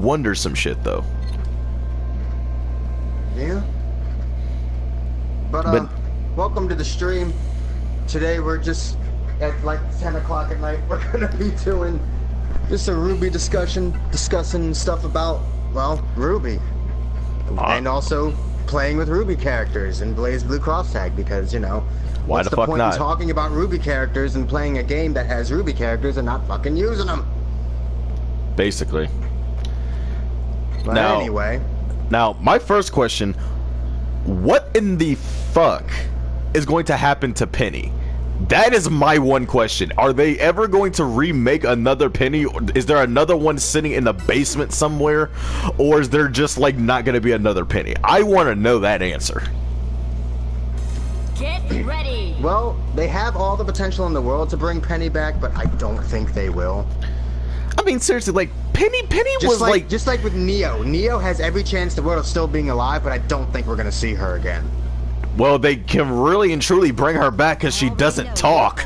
wonder some shit though. Yeah. But welcome to the stream. Today we're just at like 10 o'clock at night. We're gonna be doing just a RWBY discussion, discussing stuff about, well, RWBY. And also playing with RWBY characters in Blaze Blue Cross Tag, because, you know, why what's the the fuck point not? in talking about RWBY characters and playing a game that has RWBY characters and not fucking using them? Basically. But anyway. Now, my first question, what in the fuck is going to happen to Penny? That is my one question. Are they ever going to remake another Penny? Is there another one sitting in the basement somewhere? Or is there just like not going to be another Penny? I want to know that answer. Get ready. Well, they have all the potential in the world to bring Penny back, but I don't think they will. I mean, seriously, like, Penny was like... Just like with Neo. Neo has every chance in the world of still being alive, but I don't think we're going to see her again. Well, they can really and truly bring her back because she doesn't talk.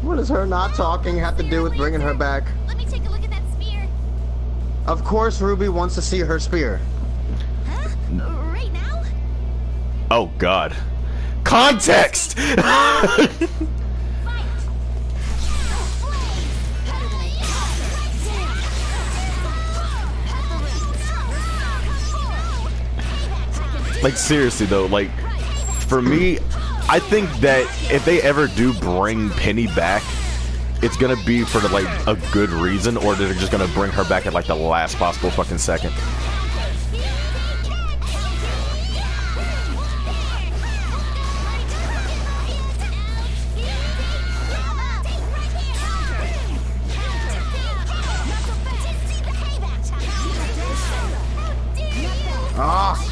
What does her not talking have to do with bringing her back? Let me take a look at that spear. Of course RWBY wants to see her spear. Huh? Right now? Oh, God. Context! Like, seriously though, like, for me, I think that if they ever do bring Penny back, it's gonna be for like a good reason, or they're just gonna bring her back at like the last possible fucking second. Ah!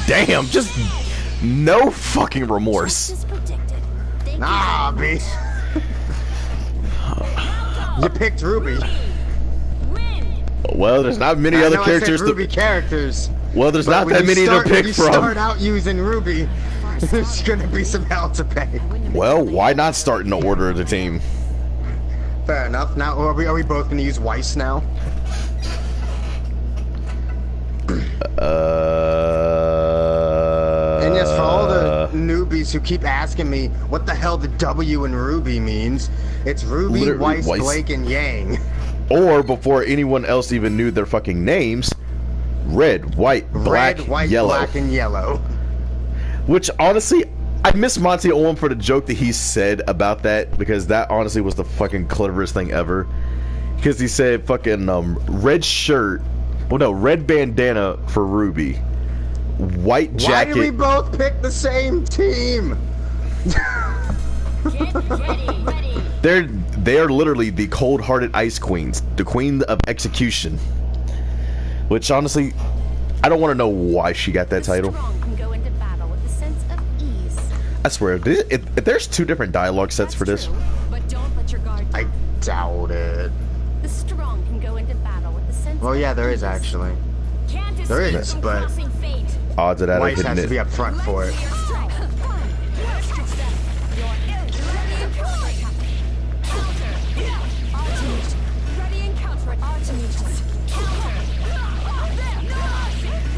Damn, just no fucking remorse. Nah, bitch. You picked RWBY. Well, there's not many other characters to RWBY characters. Well, there's not that many to pick from. When you start out using RWBY, there's gonna be some hell to pay. Well, why not start in the order of the team? Fair enough. Now, are we both gonna use Weiss now? And yes, for all the newbies who keep asking me what the hell the W in RWBY means, it's RWBY, Weiss, Blake, and Yang. Or before anyone else even knew their fucking names, red, white, black, yellow. Black, and yellow. Which honestly, I miss Monty Owen for the joke that he said about that, because that honestly was the fucking cleverest thing ever. Because he said fucking red shirt, well no, red bandana for RWBY, white jacket. Why did we both pick the same team? Get ready. They're literally the cold-hearted ice queens, the queen of execution. Which honestly, I don't want to know why she got that title. Strong can go into battle with a sense of ease. I swear, if there's two different dialogue sets for this. True, but don't let your guard down. I doubt it. The strong can go into battle with a sense Well, of yeah, there is ease. actually. Can't There escape is, from but crossing fate. Odds of that are Weiss hitting has to it. be up front for it.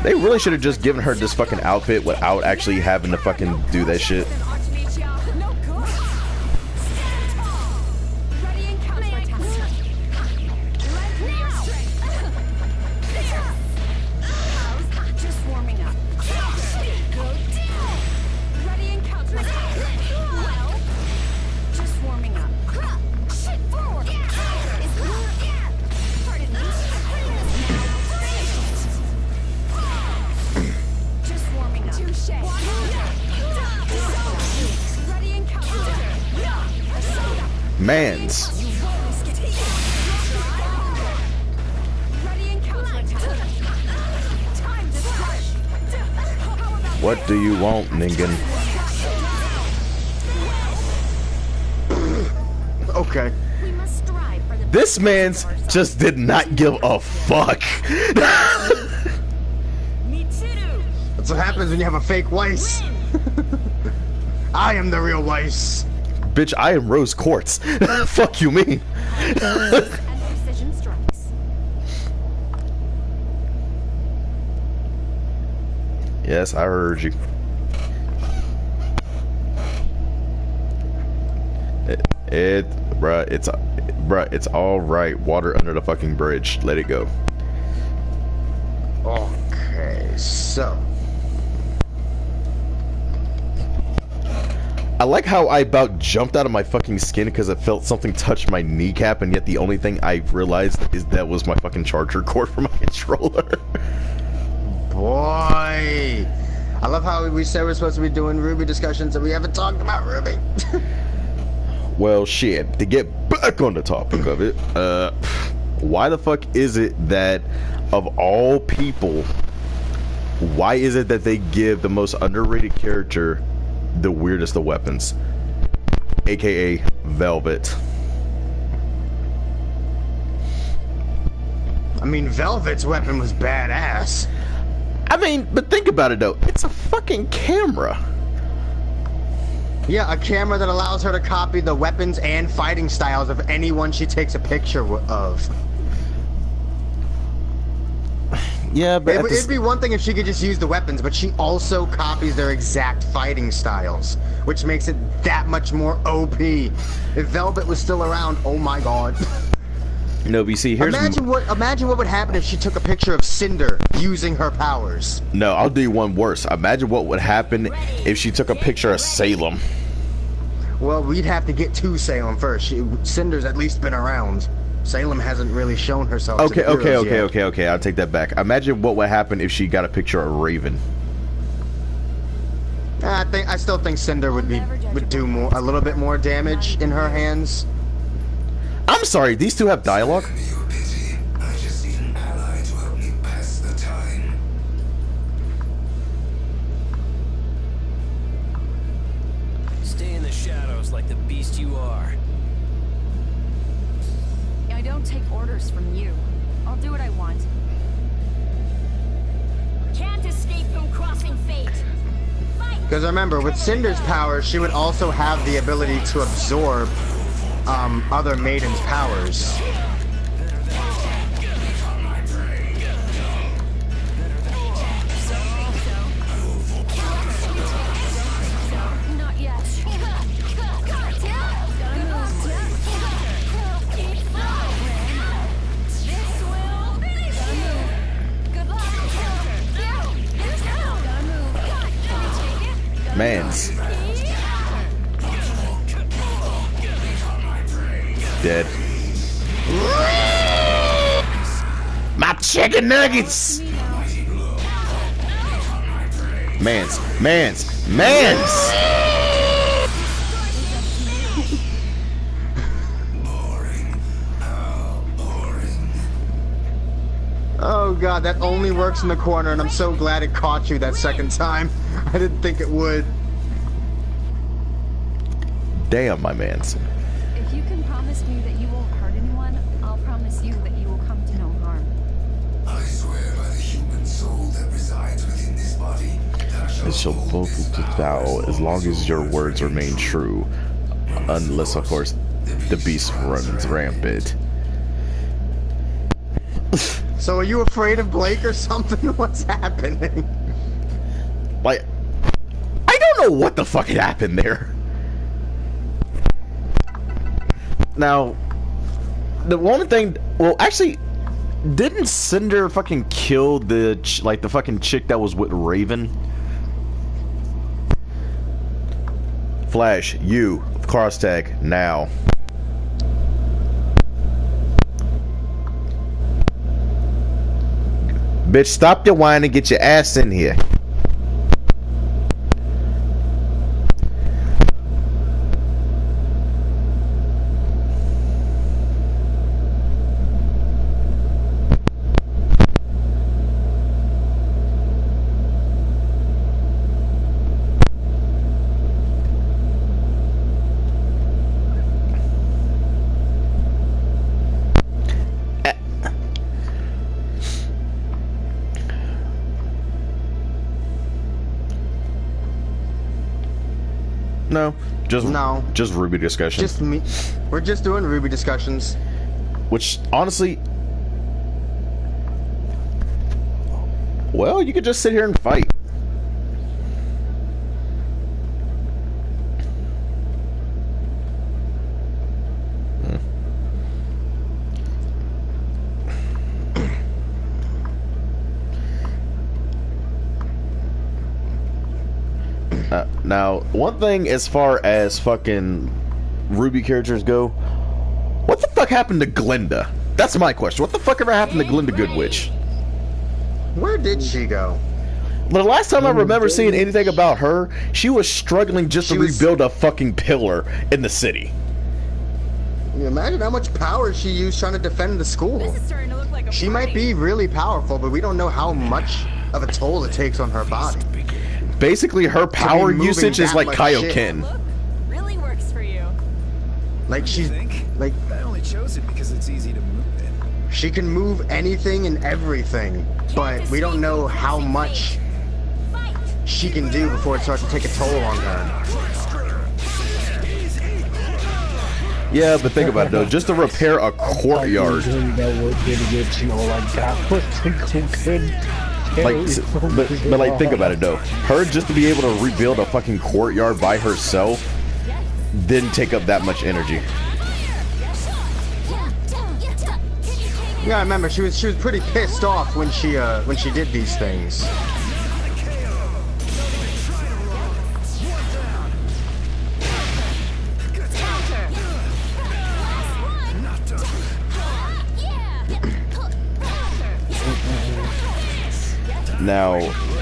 They really should have just given her this fucking outfit without actually having to fucking do that shit. Mans. What do you want, Ningen? Okay. This man's just did not give a fuck. That's what happens when you have a fake Weiss. I am the real Weiss. Bitch, I am rose quartz. Fuck you mean? And precision strikes. Yes, I heard you. Bruh, it's all right. Water under the fucking bridge. Let it go. Okay, so I like how I about jumped out of my fucking skin because it felt something touch my kneecap, and yet the only thing I realized is that was my fucking charger cord for my controller. boy, I love how we said we're supposed to be doing RWBY discussions and we haven't talked about RWBY. Well, shit. To get back on the topic of it, why the fuck is it that, of all people, why is it that they give the most underrated character the weirdest of weapons, aka Velvet? I mean, Velvet's weapon was badass. I mean, but think about it though. It's a fucking camera. Yeah, a camera that allows her to copy the weapons and fighting styles of anyone she takes a picture of. Yeah, but It'd be one thing if she could just use the weapons, but she also copies their exact fighting styles, which makes it that much more OP. If Velvet was still around, oh my god. No, but you see, here's imagine what would happen if she took a picture of Cinder using her powers. No, I'll do you one worse. Imagine what would happen if she took a picture of Salem. Well, we'd have to get to Salem first. Cinder's at least been around. Salem hasn't really shown herself. Okay, to the heroes yet. okay. I'll take that back. Imagine what would happen if she got a picture of Raven. I still think Cinder would do a little bit more damage in her hands. I'm sorry, these two have dialogue? I just need an ally to help me pass the time. Stay in the shadows like the beast you are. I don't take orders from you. I'll do what I want. Can't escape from crossing fate. Fight! Because remember, with Cinder's powers, she would also have the ability to absorb other maidens' powers. Not yet. Mans. Dead. My chicken nuggets! Mans. Oh god, that only works in the corner, and I'm so glad it caught you that second time. I didn't think it would. Damn, my mans. If you can promise me that you won't hurt anyone, I'll promise you that you will come to no harm. I swear by the human soul that resides within this body, It shall both vow as long as your words remain true. Unless, of course, the beast runs rampant. So are you afraid of Blake or something? What's happening? Like, I don't know what the fuck happened there. Now, the one thing, well, actually, didn't Cinder fucking kill the fucking chick that was with Raven? Flash, you, cross tag now. Bitch, stop your whine and get your ass in here. No, Just No. Just RWBY discussion. Just me. We're just doing RWBY discussions. Which, honestly... Well, you could just sit here and fight. Now, one thing as far as fucking RWBY characters go, what the fuck happened to Glinda? That's my question. What the fuck ever happened to Glinda Goodwitch? Where did she go? The last time I remember seeing anything about her, she was struggling just to rebuild a fucking pillar in the city. You imagine how much power she used trying to defend the school. This is starting to look like a She might be really powerful, but we don't know how much of a toll it takes on her body. Basically, her power usage is like Kaioken. Look, really works for you. Like she's like I only chose it because it's easy to move it. she can move anything and everything, but we don't know how much she can do before it starts to take a toll on her. Yeah, but think about it though. Just to repair a courtyard, but like think about it though. Her just to be able to rebuild a fucking courtyard by herself didn't take up that much energy. You gotta remember, she was pretty pissed off when she did these things. Now,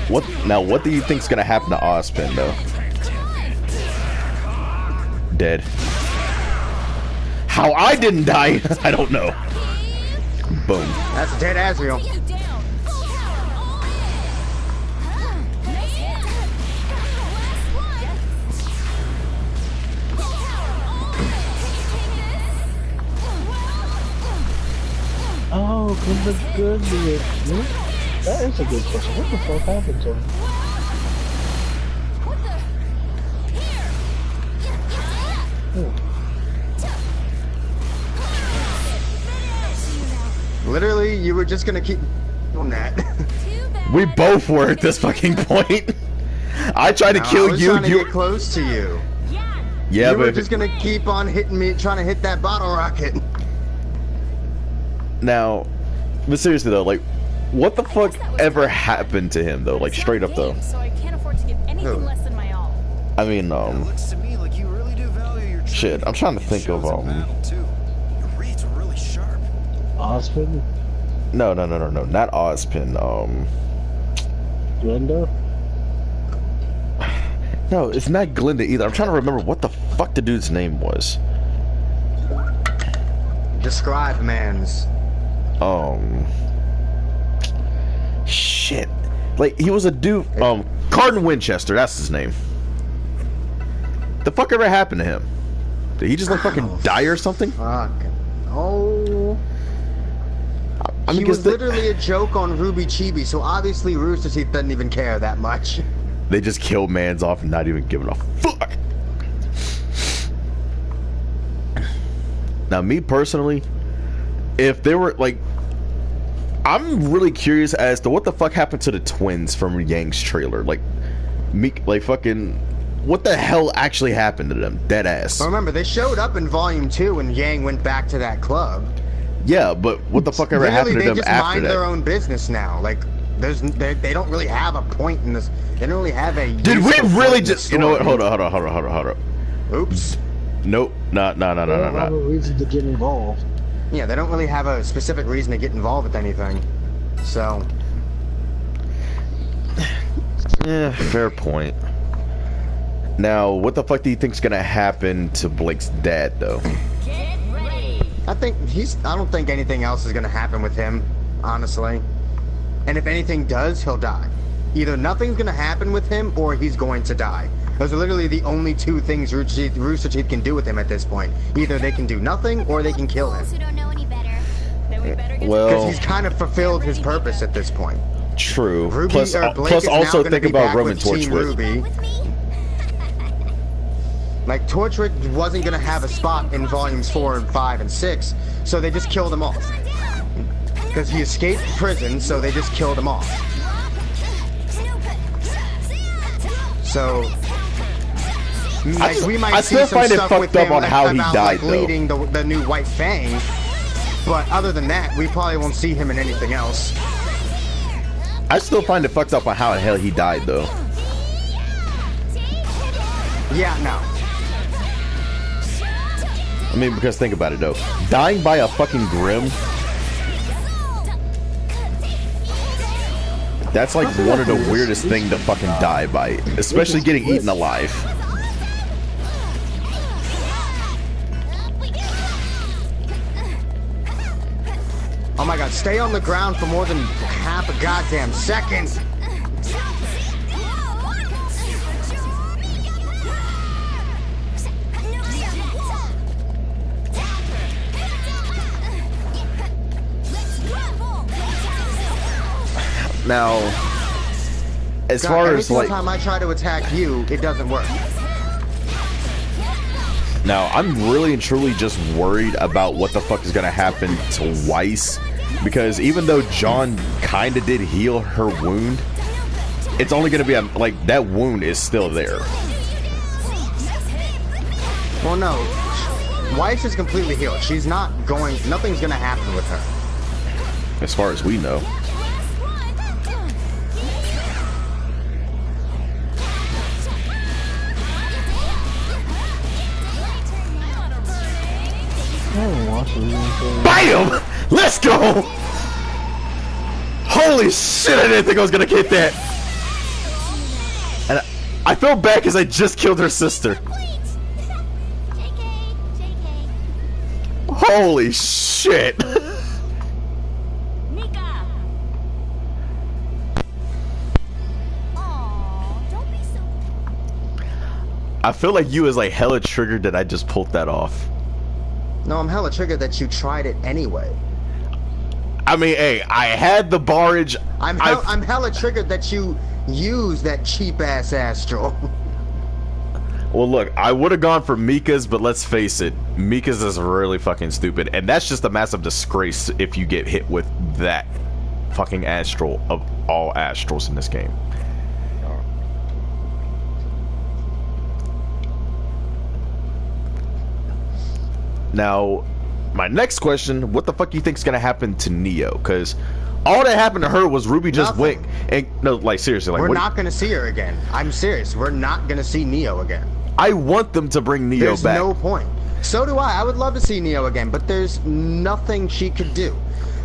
what do you think's gonna happen to Ozpin though? Dead. How I didn't die, I don't know. Boom. That's dead Asriel. Oh, goodness. That is a good question. What the fuck happened to him? Literally, you were just gonna keep on that. We both were at this fucking point. I tried to kill I was you. trying to get close to you. Yeah, you but were just gonna keep on hitting me, trying to hit that bottle rocket. Now, but seriously though, like, what the fuck ever happened to him though? Like straight up though. So I can't afford to give anything less than my all. I mean, Looks to me like you really do value your shit. I'm trying to think of Your reads are really sharp. Ozpin? No, not Ozpin. Glinda? No, it's not Glinda either. I'm trying to remember what the fuck the dude's name was. Describe man's. Shit. Like, he was a dude, Cardin Winchester, that's his name. The fuck ever happened to him? Did he just, like, fucking die or something? Fuck. Oh. I mean, He was literally a joke on RWBY Chibi, so obviously Rooster Teeth doesn't even care that much. they just killed mans off and not even giving a fuck. Now, me personally, if they were, like, I'm really curious as to what the fuck happened to the twins from Yang's trailer. Like, fucking, what the hell actually happened to them? Dead ass. But remember, they showed up in Volume 2 when Yang went back to that club. Yeah, but what the fuck ever happened to them They just after mind that? their own business now. Like, they don't really have a point in this. They don't really have a. Did we useful really point in just? the You know what? story. Hold up. Oops. Nope. No. They don't have a reason to get involved. Yeah, they don't really have a specific reason to get involved with anything. So. Yeah, fair point. Now, what the fuck do you think's gonna happen to Blake's dad, though? I don't think anything else is gonna happen with him, honestly. And if anything does, he'll die. Either nothing's gonna happen with him, or he's going to die. Those are literally the only two things Rooster Teeth can do with him at this point. Either they can do nothing, or they can kill him. Who don't know any better. Then we better get Well, Because he's kind of fulfilled his purpose at this point. true. Blake Plus is now also gonna think be about back Roman with Team Torchwood. with me. Like, Torchwood wasn't gonna have a spot in volumes 4 and 5 and 6, so they just killed him off. Because he escaped prison, so they just killed him off. So, like, we might see still some find it stuff fucked with up him on how he about, died, like, leading the new White Fang. But other than that, we probably won't see him in anything else. I still find it fucked up on how the hell he died, though. Yeah, no. I mean, because think about it, though. Dying by a fucking Grim, that's like one of the weirdest things to fucking die by. Especially getting eaten alive. Oh my god, stay on the ground for more than half a goddamn second. Now, as God, far every as single like, time I try to attack you, it doesn't work. now I'm really and truly just worried about what the fuck is gonna happen to Weiss, because even though John kinda did heal her wound, it's only gonna be like that wound is still there. Well, no, Weiss is completely healed. She's not going. Nothing's gonna happen with her. As far as we know. BAM! Let's go! Holy shit, I didn't think I was gonna get that. And I feel bad because I just killed her sister. Holy shit. I feel like you is like hella triggered that I just pulled that off. No, I'm hella triggered that you tried it anyway. I mean, hey, I had the barrage. I'm hella triggered that you used that cheap ass astral. Well, look, I would have gone for Mika's, but let's face it, Mika's is really fucking stupid, and that's just a massive disgrace if you get hit with that fucking astral of all astrals in this game. Now, my next question, what the fuck do you think is gonna happen to Neo? Because all that happened to her was Ruby just went and no, like seriously, like we're not gonna see her again. I'm serious. We're not gonna see Neo again. I want them to bring Neo back. There's no point. So do I. I would love to see Neo again, but there's nothing she could do.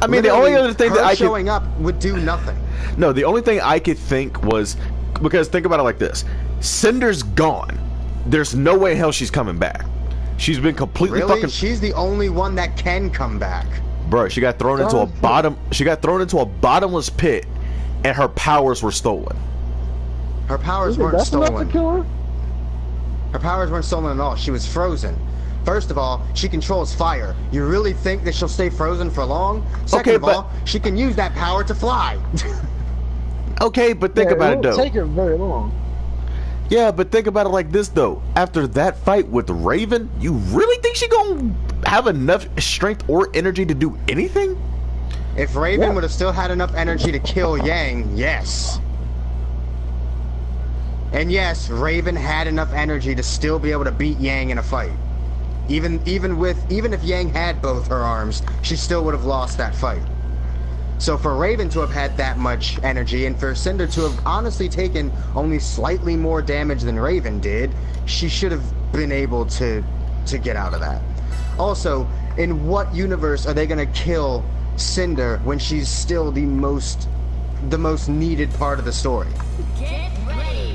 I mean, the only other thing that I showing up would do nothing. No, the only thing I could think was, because think about it like this: Cinder's gone. There's no way in hell she's coming back. She's been completely fucking. She's the only one that can come back. Bro, she got thrown into a bottom. She got thrown into a bottomless pit, and her powers were stolen. Her powers weren't stolen. Her powers weren't stolen at all. She was frozen. First of all, she controls fire. You really think that she'll stay frozen for long? Second of all, she can use that power to fly. Okay, but think about it though. It won't take her very long. Yeah, but think about it like this though. After that fight with Raven, you really think she gonna have enough strength or energy to do anything? If Raven would have still had enough energy to kill Yang, yes. And yes, Raven had enough energy to still be able to beat Yang in a fight. Even if Yang had both her arms, she still would have lost that fight. So for Raven to have had that much energy, and for Cinder to have honestly taken only slightly more damage than Raven did, she should have been able to get out of that. Also, in what universe are they gonna kill Cinder when she's still the most needed part of the story?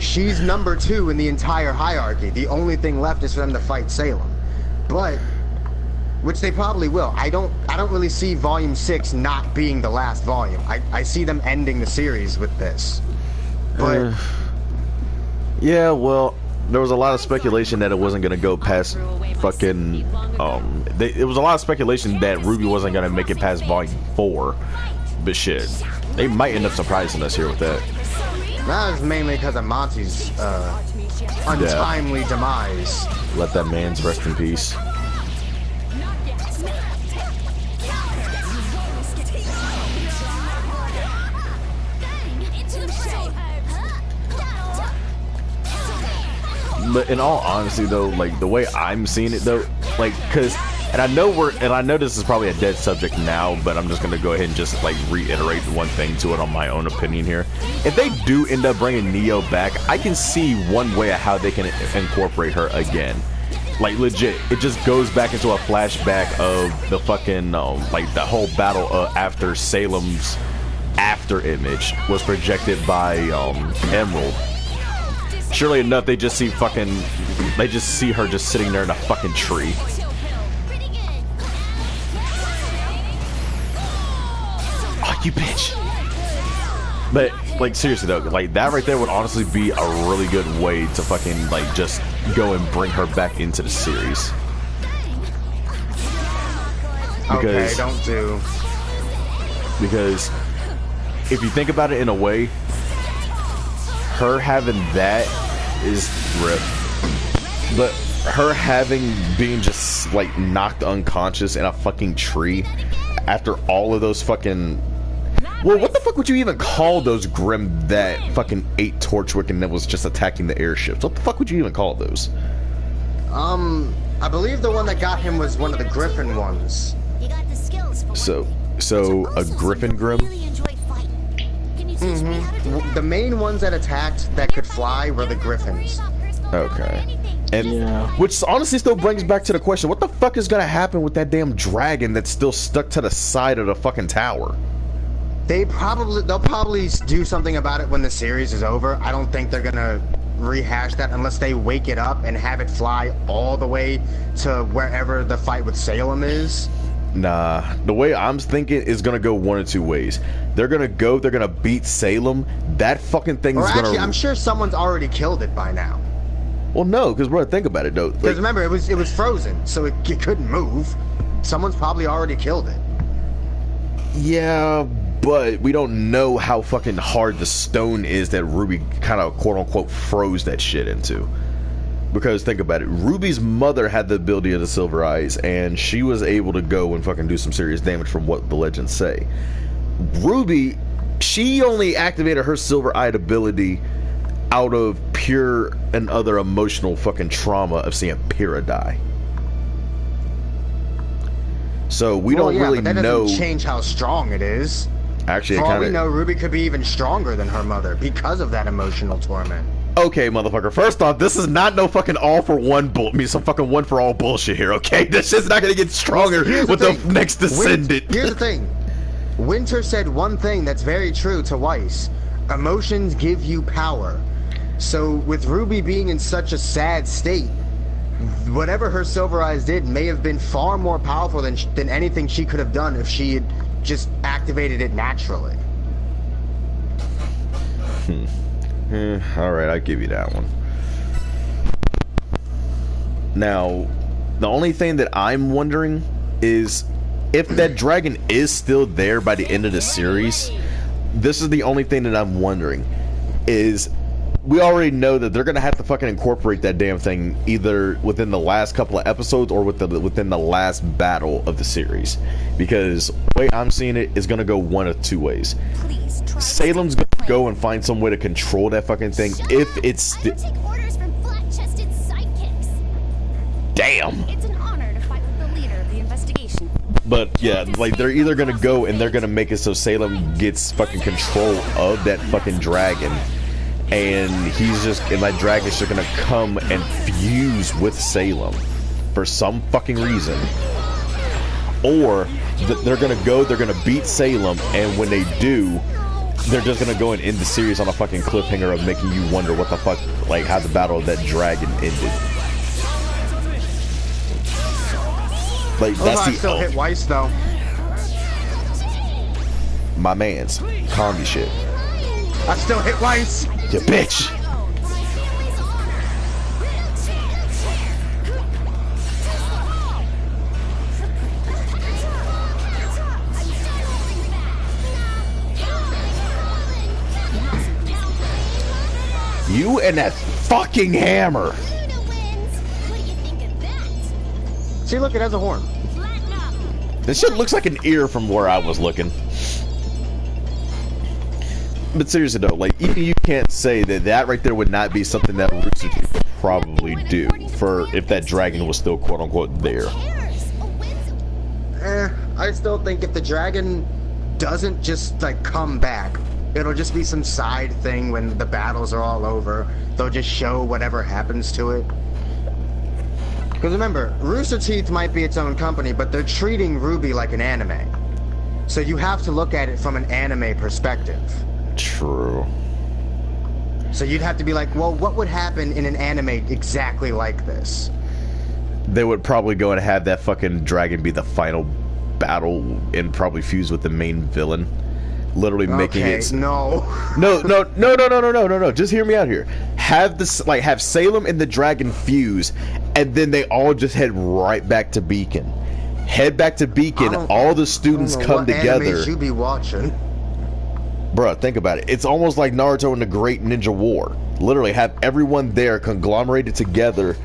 She's number 2 in the entire hierarchy. The only thing left is for them to fight Salem. But which they probably will. I don't really see Volume 6 not being the last volume. I see them ending the series with this. But yeah, well, there was a lot of speculation that it wasn't gonna go past fucking it was a lot of speculation that RWBY wasn't gonna make it past Volume 4. But shit, they might end up surprising us here with that. That was mainly because of Monty's untimely demise. Let that man's rest in peace. But in all honesty, though, like the way I'm seeing it, though, like, and I know this is probably a dead subject now, but I'm just gonna go ahead and just like reiterate one thing to it on my own opinion here. If they do end up bringing Neo back, I can see one way of how they can incorporate her again. Like legit, it just goes back into a flashback of the fucking like the whole battle after Salem's after image was projected by Emerald. Surely enough, they just see her just sitting there in a fucking tree. Oh, you bitch. But, like, seriously though, like, that right there would honestly be a really good way to fucking, like, just go and bring her back into the series. Okay, don't do. Because, if you think about it in a way, her having that is rip. But her being just like knocked unconscious in a fucking tree after all of those fucking, well, what the fuck would you even call those Grimm that fucking ate Torchwick and that was just attacking the airships? What the fuck would you even call those? I believe the one that got him was one of the Griffin ones. You got the skills for So a Griffin Grimm? The main ones that attacked that could fly were the Griffins. Okay. And which honestly still brings back to the question, what the fuck is gonna happen with that damn dragon that's still stuck to the side of the fucking tower? They'll probably do something about it when the series is over. I don't think they're gonna rehash that unless they wake it up and have it fly all the way to wherever the fight with Salem is. Nah, the way I'm thinking is gonna go one or two ways. They're gonna beat Salem. That fucking thing's or actually, gonna. I'm sure someone's already killed it by now. Well, no, because bro, think about it though. Because remember, it was frozen, so it couldn't move. Someone's probably already killed it. Yeah, but we don't know how fucking hard the stone is that Ruby kind of quote unquote froze that shit into. Because think about it, Ruby's mother had the ability of the Silver Eyes, and she was able to go and fucking do some serious damage from what the legends say. Ruby, she only activated her Silver Eyed ability out of pure and other emotional fucking trauma of seeing Pyrrha die. So we don't really but that know. Doesn't change how strong it is. Actually, for all we know, Ruby could be even stronger than her mother because of that emotional torment. Okay, motherfucker. First off, this is not no fucking some fucking one for all bullshit here. Okay, this shit's not gonna get stronger with the next descendant. Here's the thing. Winter said one thing that's very true to Weiss. Emotions give you power. So with Ruby being in such a sad state, whatever her Silver Eyes did may have been far more powerful than anything she could have done if she had just activated it naturally. Alright, I'll give you that one. Now, the only thing that I'm wondering is if that dragon is still there by the end of the series. This is the only thing that I'm wondering is we already know that they're gonna have to fucking incorporate that damn thing either within the last couple of episodes or within the last battle of the series, because the way I'm seeing it is gonna go one of two ways. Salem's gonna go and find some way to control that fucking thing if it's I take orders from flat-chested sidekicks. Damn. It's an honor to fight with the leader of the investigation. But yeah, like they're either gonna go and they're gonna make it so Salem gets fucking control of that fucking dragon, and that dragon's just gonna come and fuse with Salem for some fucking reason, or they're gonna beat Salem, and when they do, they're just gonna go and end the series on a fucking cliffhanger of making you wonder what the fuck, like how the battle of that dragon ended. Like that's I still hit Weiss though. My man's comedy shit. I still hit Weiss. You bitch. You and that fucking hammer. Luna wins. What do you think of that? See, look, it has a horn. Flatten up. This shit looks like an ear from where I was looking. But seriously though, like, even you can't say that right there would not be something that Rooster Teeth would probably do for if that dragon was still quote unquote there. Who cares? A win's I still think if the dragon doesn't just like come back, it'll just be some side thing when the battles are all over. They'll just show whatever happens to it. Because remember, Rooster Teeth might be its own company, but they're treating RWBY like an anime. So you have to look at it from an anime perspective. True. So you'd have to be like, well, what would happen in an anime exactly like this? They would probably go and have that fucking dragon be the final battle and probably fuse with the main villain. Literally making it. No. No. Just hear me out here. Have this, like, have Salem and the dragon fuse, and then they all just head right back to Beacon. Head back to Beacon. All the students come together. What animes you be watching? Bruh, think about it. It's almost like Naruto and the Great Ninja War. Literally have everyone there conglomerated together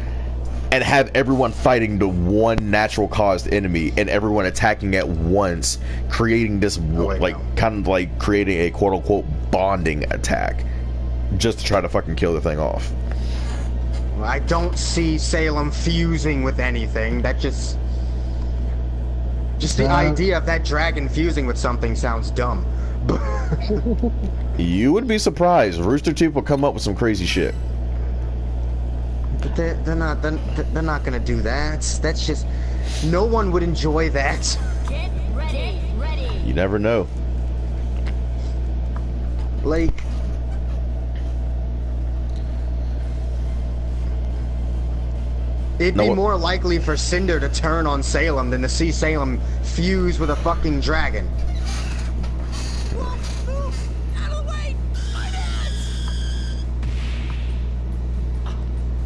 and have everyone fighting the one natural caused enemy and everyone attacking at once, creating this kind of like creating a quote unquote bonding attack just to try to fucking kill the thing off. I don't see Salem fusing with anything. That just the idea of that dragon fusing with something sounds dumb. You would be surprised. Rooster Teeth will come up with some crazy shit. But they're not gonna do that. That's just, no one would enjoy that. Get ready. You never know. Like, it'd be more likely for Cinder to turn on Salem than to see Salem fuse with a fucking dragon. Out of the way! My hands!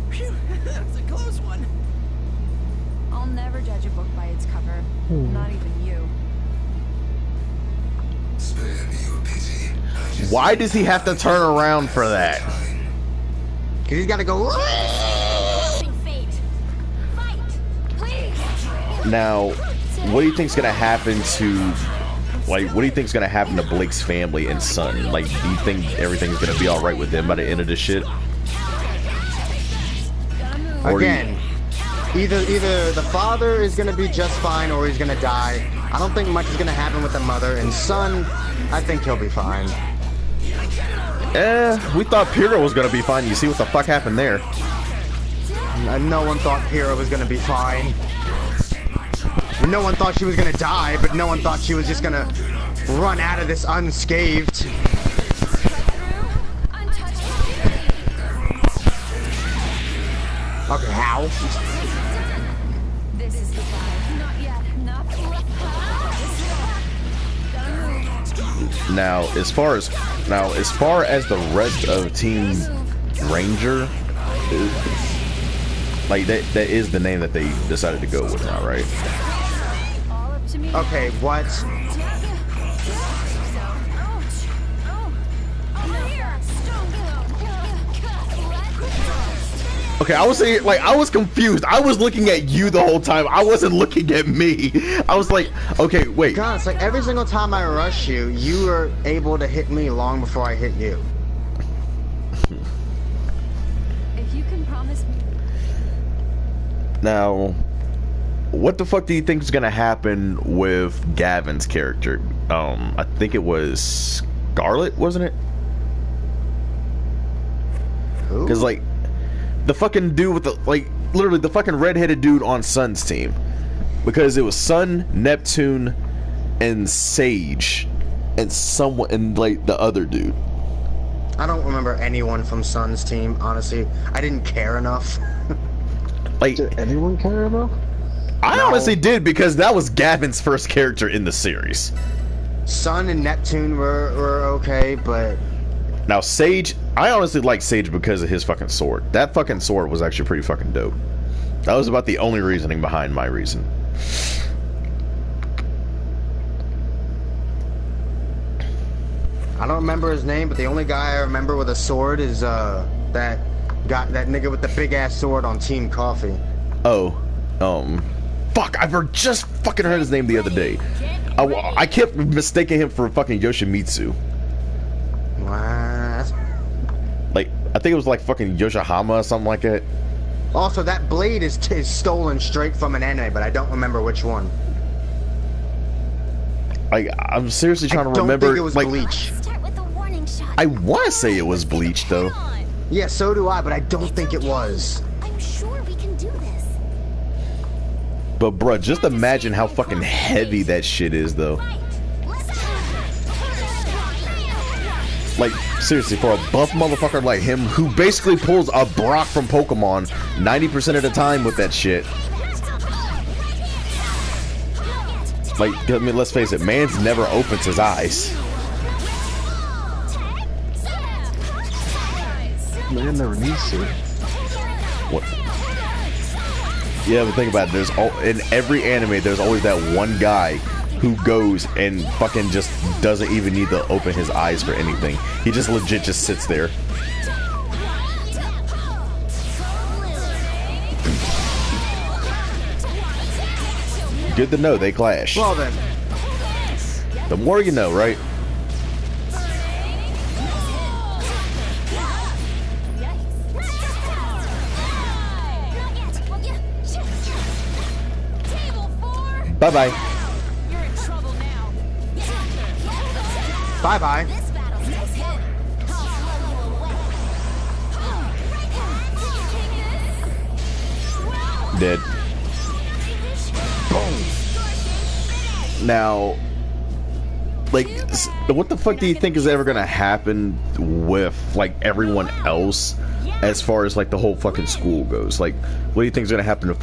Phew, that was a close one. I'll never judge a book by its cover. Not even you. Spare me your pity. Why does he have to turn around for that? Cause he's gotta go. Fate. Fight. Please. Now, what do you think's gonna happen to, like, what do you think's gonna happen to Blake's family and son? Like, do you think everything's gonna be all right with them by the end of this shit? Again, either the father is gonna be just fine or he's gonna die. I don't think much is gonna happen with the mother and son. I think he'll be fine. We thought Pyrrha was gonna be fine. You see what the fuck happened there? No one thought Pyrrha was gonna be fine. No one thought she was gonna die, but no one thought she was just gonna run out of this unscathed. Okay, how? This is the vibe. Not yet. Not Now, as far as the rest of Team Ranger, like that is the name that they decided to go with now, right? all up to me. Okay, what? Okay, I was saying, like, I was confused. I was looking at you the whole time. I wasn't looking at me. I was like, okay, wait. God, it's like every single time I rush you, you are able to hit me long before I hit you. If you can promise me. Now, what the fuck do you think is gonna happen with Gavin's character? I think it was Scarlet, wasn't it? Who? Because, like, the fucking dude with the, like, literally the fucking redheaded dude on Sun's team. Because it was Sun, Neptune, and Sage, and someone, and, like, the other dude. I don't remember anyone from Sun's team, honestly. I didn't care enough. Like, Did anyone care enough? I honestly did, because that was Gavin's first character in the series. Sun and Neptune were okay, but Now, Sage, I honestly like Sage because of his fucking sword. That fucking sword was actually pretty fucking dope. That was about the only reasoning behind my reason. I don't remember his name, but the only guy I remember with a sword is That nigga with the big ass sword on Team Coffee. Oh, fuck! Just fucking heard his name the other day. I kept mistaking him for fucking Yoshimitsu. What? Like, I think it was like fucking Yoshihama or something like that. Also, that blade is stolen straight from an anime, but I don't remember which one. Like, I'm seriously trying to remember. Think it was like, Bleach. Start with a warning shot. I want to say it was Bleach though. Yeah, so do I, but I don't think it was. I'm sure we can do this. But bruh, just imagine how fucking heavy that shit is though. Like, seriously, for a buff motherfucker like him, who basically pulls a Brock from Pokemon 90% of the time with that shit. Like, I mean, let's face it, man's never opens his eyes. Man never needs to. What? Yeah, but think about it. In every anime, there's always that one guy who goes and fucking just doesn't even need to open his eyes for anything. He just legit just sits there. Good to know they clash. Well then. The more you know, right? Bye-bye. Bye-bye. Dead. Boom. Now, like, what the fuck do you think is ever gonna happen with, like, everyone else as far as, like, the whole fucking school goes? Like, what do you think is gonna happen to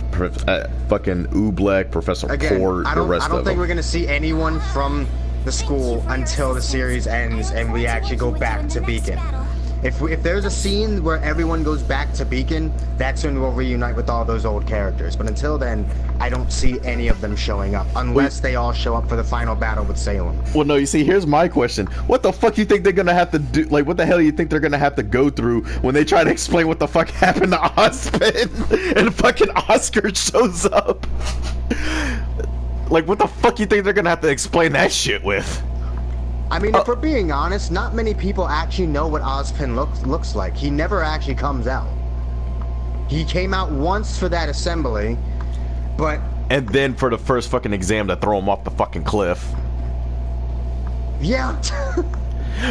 fucking Oobleck, Professor Port, the rest of them? I don't think we're gonna see anyone from the school until the series ends and we actually go back to Beacon. If there's a scene where everyone goes back to Beacon, that's when we'll reunite with all those old characters. But until then, I don't see any of them showing up unless they all show up for the final battle with Salem. Well, no, you see, here's my question. What the fuck you think they're gonna have to do? Like, what the hell do you think they're gonna have to go through when they try to explain what the fuck happened to Ozpin and fucking Oscar shows up? Like, what the fuck you think they're gonna have to explain that shit with? I mean, if we're being honest, not many people actually know what Ozpin looks like. He never actually comes out. He came out once for that assembly, but... And then for the first fucking exam to throw him off the fucking cliff. Yeah.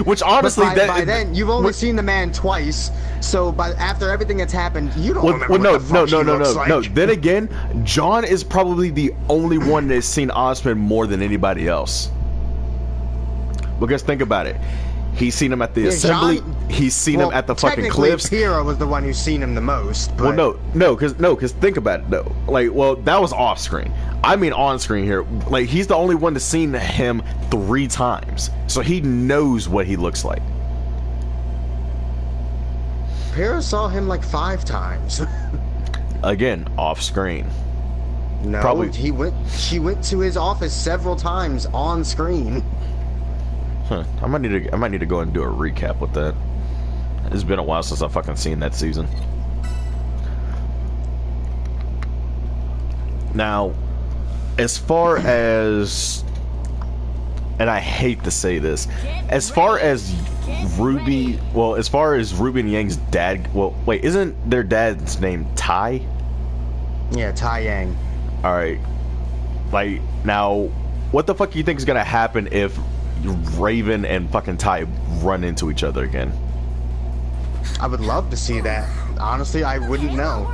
Which honestly... by then, you've only seen the man twice, so after everything that's happened, you don't remember what the fuck he looks like. No. Then again, John is probably the only one that's seen Ozpin more than anybody else. Because think about it, he's seen him at the assembly. He's seen him at the fucking cliffs. Pyrrha was the one who's seen him the most. But... Well, no, because think about it though. Like, well, that was off screen. I mean, on screen here. Like, he's the only one that's seen him 3 times, so he knows what he looks like. Pyrrha saw him like 5 times. Again, off screen. No, probably. She went to his office several times on screen. Huh. I might need to go and do a recap with that. It's been a while since I've fucking seen that season. Now, as far as, and I hate to say this, as far as Ruby, well, as far as Ruby and Yang's dad, well, wait, isn't their dad's name Tai? Yeah, Tai Yang. Alright. Like, now, what the fuck do you think is gonna happen if Raven and fucking Tai run into each other again? I would love to see that. Honestly, I wouldn't know.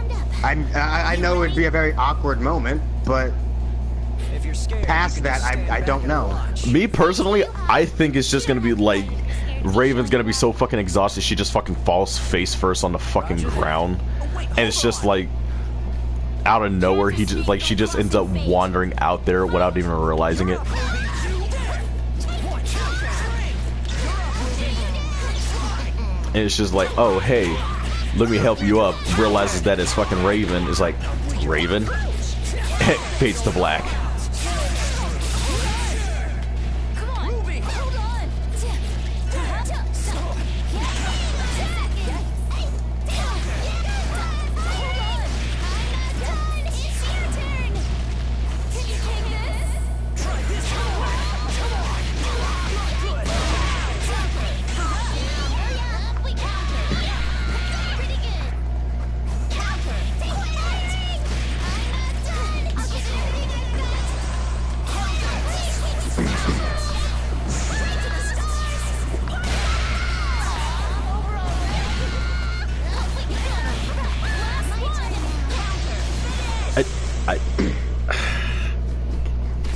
I know it'd be a very awkward moment, but past that, I don't know. Me personally, I think it's just gonna be like Raven's gonna be so fucking exhausted she just fucking falls face first on the fucking ground, and it's just like out of nowhere she just ends up wandering out there without even realizing it. And it's just like, oh, hey, let me help you up. Realizes that it's fucking Raven. It's like, Raven? Fades to black.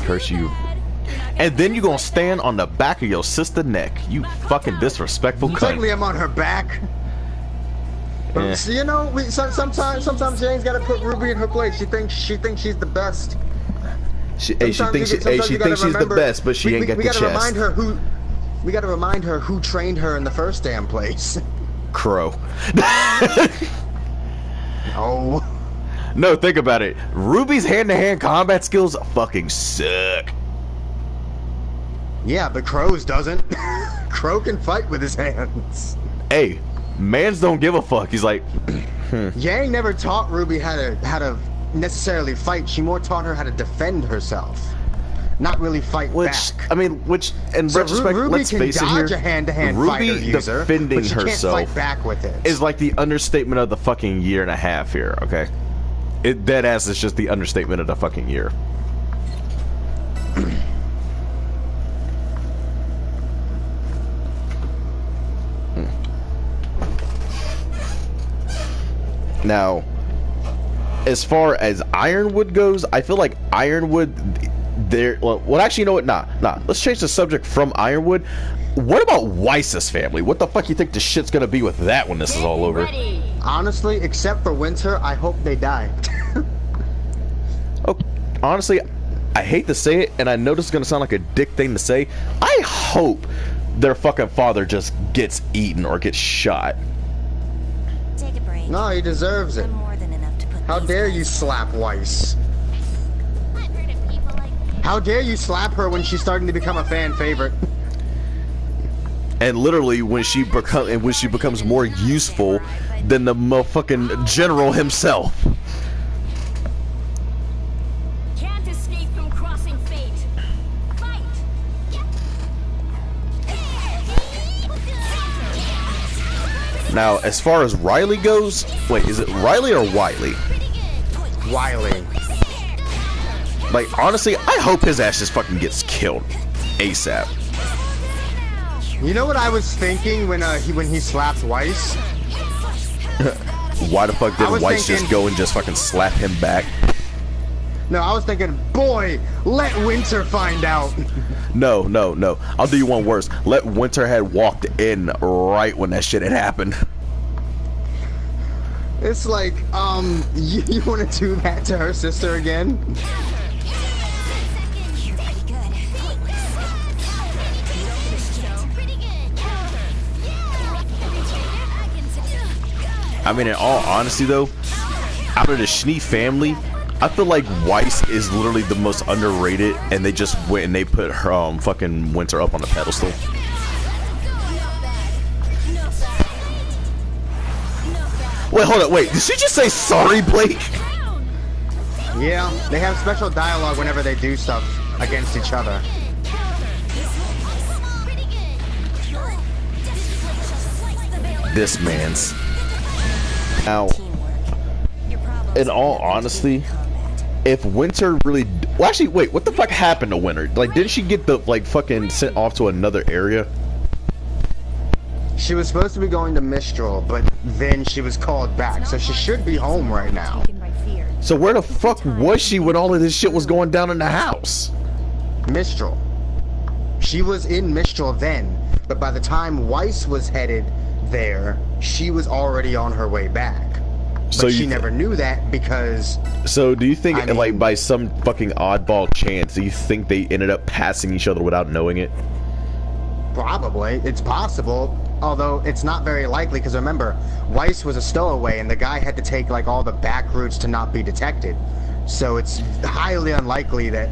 curse you. And then you gonna stand on the back of your sister neck. You fucking disrespectful cunt. Technically, I'm on her back. Yeah. So, you know, sometimes Jane's gotta put Ruby in her place. She thinks she's the best. She thinks she's the best, but she ain't got the chest. We gotta remind her who trained her in the first damn place. Crow. Oh. No, think about it. Ruby's hand-to-hand combat skills fucking suck. Yeah, but Crow's doesn't. Crow can fight with his hands. Hey, mans don't give a fuck. He's like, Yang never taught Ruby how to necessarily fight. She more taught her how to defend herself, not really fight back. I mean, in retrospect, Ruby let's face it here. Dodge a hand-to-hand fighter Ruby user, defending but she can't herself fight back with it. is like the understatement of the fucking year and a half here. Okay, dead ass is just the understatement of the fucking year. Now, as far as Ironwood goes, I feel like Ironwood, well, actually, you know what? Nah. Let's change the subject from Ironwood. What about Weiss's family? What the fuck you think the shit's gonna be with that when this is all over? Honestly, except for Winter, I hope they die. Oh, honestly, I hate to say it, and I know this is gonna sound like a dick thing to say. I hope their fucking father just gets eaten or gets shot. Take a break. No, he deserves it. I'm more than enough to put How these dare guys you slap Weiss? I've heard of people like How dare you slap her when she's starting to become a fan favorite? And literally, when she becomes more useful than the motherfucking general himself. can't escape from crossing fate. Fight. Now, as far as Riley goes, wait, is it Riley or Wiley? Wiley. Like, honestly, I hope his ass just fucking gets killed ASAP. You know what I was thinking when he slapped Weiss? Why the fuck did Weiss just thinking- go and just fucking slap him back? No, I was thinking, boy, let Winter find out. No. I'll do you one worse. Let Winter had walked in right when that shit had happened. It's like, you want to do that to her sister again? I mean, in all honesty, though, out of the Schnee family, I feel like Weiss is literally the most underrated, and they just went and they put her fucking Winter up on the pedestal. Wait, hold up, wait, did she just say sorry, Blake? Yeah, they have special dialogue whenever they do stuff against each other. This man's. Now, in all honesty, if Winter really, well, actually, wait, what the fuck happened to Winter? Like, didn't she get the like fucking sent off to another area? She was supposed to be going to Mistral, but then she was called back, so she should be home right now. So where the fuck was she when all of this shit was going down in the house? Mistral. She was in Mistral then, but by the time Weiss was headed there, she was already on her way back. But So she never knew that because... So do you think, I mean- like, by some fucking oddball chance, do you think they ended up passing each other without knowing it? Probably. It's possible. Although, it's not very likely, because remember, Weiss was a stowaway, and the guy had to take, like, all the back routes to not be detected. So it's highly unlikely that...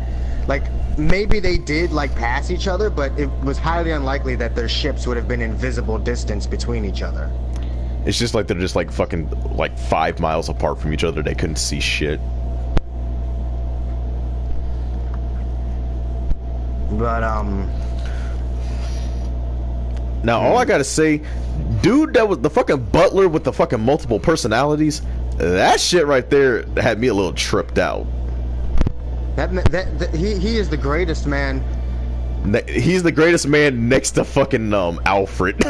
Like, maybe they did, like, pass each other, but it was highly unlikely that their ships would have been in visible distance between each other. It's just like they're just, like, fucking, like, 5 miles apart from each other. They couldn't see shit. But, Now, all I gotta say, dude, that was the fucking butler with the fucking multiple personalities. That shit right there had me a little tripped out. He is the greatest man. He's the greatest man next to fucking Alfred.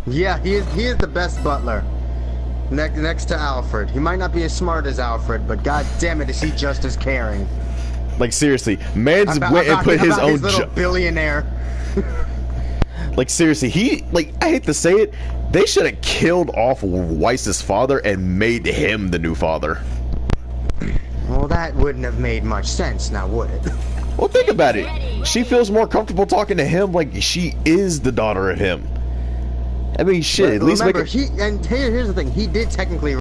Yeah, he is the best butler. Next to Alfred. He might not be as smart as Alfred, but god damn it, is he just as caring. Like seriously, man's went and put his own little billionaire. Like seriously, he like I hate to say it, they should have killed off Weiss's father and made him the new father. Well, that wouldn't have made much sense, now would it? Well, think about it. She feels more comfortable talking to him like she is the daughter of him. I mean, shit. At least remember, make it. here's the thing. He did technically